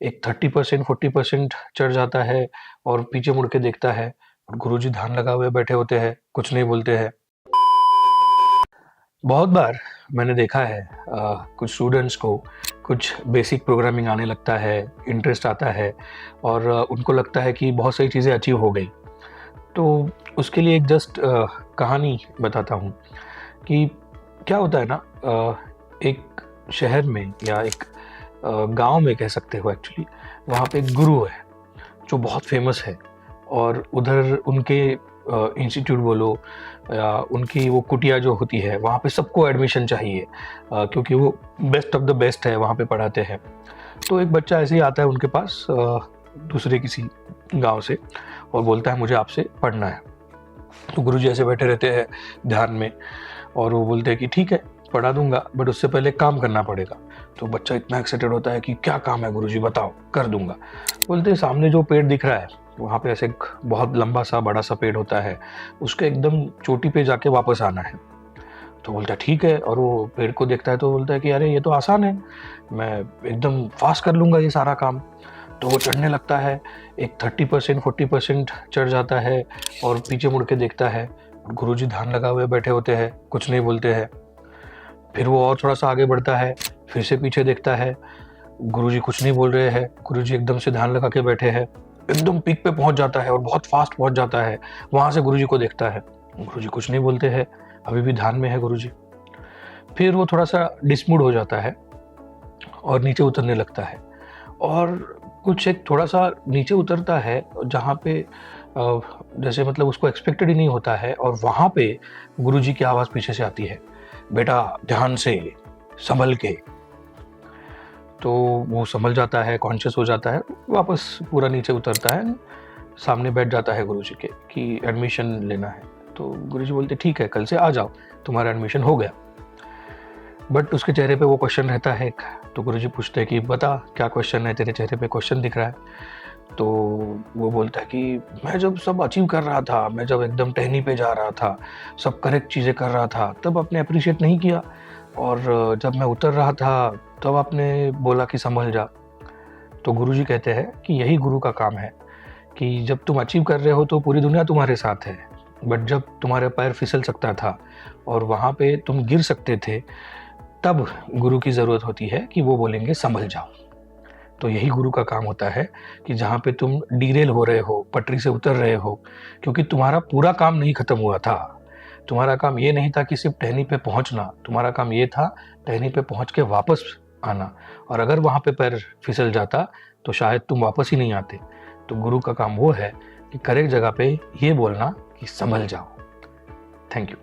एक 30% 40% चढ़ जाता है और पीछे मुड़ के देखता है और गुरुजी ध्यान लगाए हुए बैठे होते हैं, कुछ नहीं बोलते हैं। बहुत बार मैंने देखा है कुछ स्टूडेंट्स को कुछ बेसिक प्रोग्रामिंग आने लगता है, इंटरेस्ट आता है और उनको लगता है कि बहुत सारी चीज़ें अचीव हो गई। तो उसके लिए एक जस्ट कहानी बताता हूँ कि क्या होता है ना, एक शहर में या एक गांव में कह सकते हो एक्चुअली, वहाँ पे एक गुरु है जो बहुत फेमस है और उधर उनके इंस्टीट्यूट बोलो या उनकी वो कुटिया जो होती है वहाँ पे सबको एडमिशन चाहिए, क्योंकि वो बेस्ट ऑफ द बेस्ट है, वहाँ पे पढ़ाते हैं। तो एक बच्चा ऐसे ही आता है उनके पास दूसरे किसी गांव से और बोलता है मुझे आपसे पढ़ना है। तो गुरुजी ऐसे बैठे रहते हैं ध्यान में और वो बोलते हैं कि ठीक है पढ़ा दूंगा, बट उससे पहले काम करना पड़ेगा। तो बच्चा इतना एक्साइटेड होता है कि क्या काम है गुरुजी, बताओ, कर दूंगा। बोलते हैं सामने जो पेड़ दिख रहा है वहाँ पे ऐसे एक बहुत लंबा सा बड़ा सा पेड़ होता है, उसके एकदम चोटी पे जाके वापस आना है। तो बोलता है ठीक है, और वो पेड़ को देखता है तो बोलता है कि अरे ये तो आसान है, मैं एकदम फास्ट कर लूँगा ये सारा काम। तो वो चढ़ने लगता है, एक 30% 40% चढ़ जाता है और पीछे मुड़ के देखता है गुरुजी ध्यान लगाए हुए बैठे होते हैं, कुछ नहीं बोलते हैं। फिर वो और थोड़ा सा आगे बढ़ता है, फिर से पीछे देखता है, गुरुजी कुछ नहीं बोल रहे हैं, गुरुजी एकदम से ध्यान लगा के बैठे हैं। एकदम पीक पे पहुंच जाता है और बहुत फास्ट पहुंच जाता है, वहां से गुरुजी को देखता है, गुरुजी कुछ नहीं बोलते हैं, अभी भी ध्यान में है गुरुजी। फिर वो थोड़ा सा डिसमूड हो जाता है और नीचे उतरने लगता है और कुछ एक थोड़ा सा नीचे उतरता है जहाँ पे जैसे मतलब उसको एक्सपेक्टेड ही नहीं होता है, और वहाँ पे गुरुजी की आवाज़ पीछे से आती है, बेटा ध्यान से, संभल के। तो वो संभल जाता है, कॉन्शियस हो जाता है, वापस पूरा नीचे उतरता है, सामने बैठ जाता है गुरुजी के कि एडमिशन लेना है। तो गुरुजी बोलते ठीक है कल से आ जाओ, तुम्हारा एडमिशन हो गया। बट उसके चेहरे पे वो क्वेश्चन रहता है एक। तो गुरुजी पूछते हैं कि बता क्या क्वेश्चन है, तेरे चेहरे पे क्वेश्चन दिख रहा है। तो वो बोलता है कि मैं जब सब अचीव कर रहा था, मैं जब एकदम टहनी पे जा रहा था, सब करेक्ट चीज़ें कर रहा था, तब आपने अप्रिशिएट नहीं किया, और जब मैं उतर रहा था तब आपने बोला कि संभल जा। तो गुरुजी कहते हैं कि यही गुरु का काम है कि जब तुम अचीव कर रहे हो तो पूरी दुनिया तुम्हारे साथ है, बट जब तुम्हारे पैर फिसल सकता था और वहाँ पे तुम गिर सकते थे, तब गुरु की ज़रूरत होती है कि वो बोलेंगे संभल जाओ। तो यही गुरु का काम होता है कि जहाँ पे तुम डीरेल हो रहे हो, पटरी से उतर रहे हो, क्योंकि तुम्हारा पूरा काम नहीं खत्म हुआ था। तुम्हारा काम ये नहीं था कि सिर्फ टहनी पे पहुँचना, तुम्हारा काम ये था टहनी पे पहुँच के वापस आना, और अगर वहाँ पे पैर फिसल जाता तो शायद तुम वापस ही नहीं आते। तो गुरु का काम वो है कि करेक्ट जगह पे ये बोलना कि संभल जाओ। Thank you.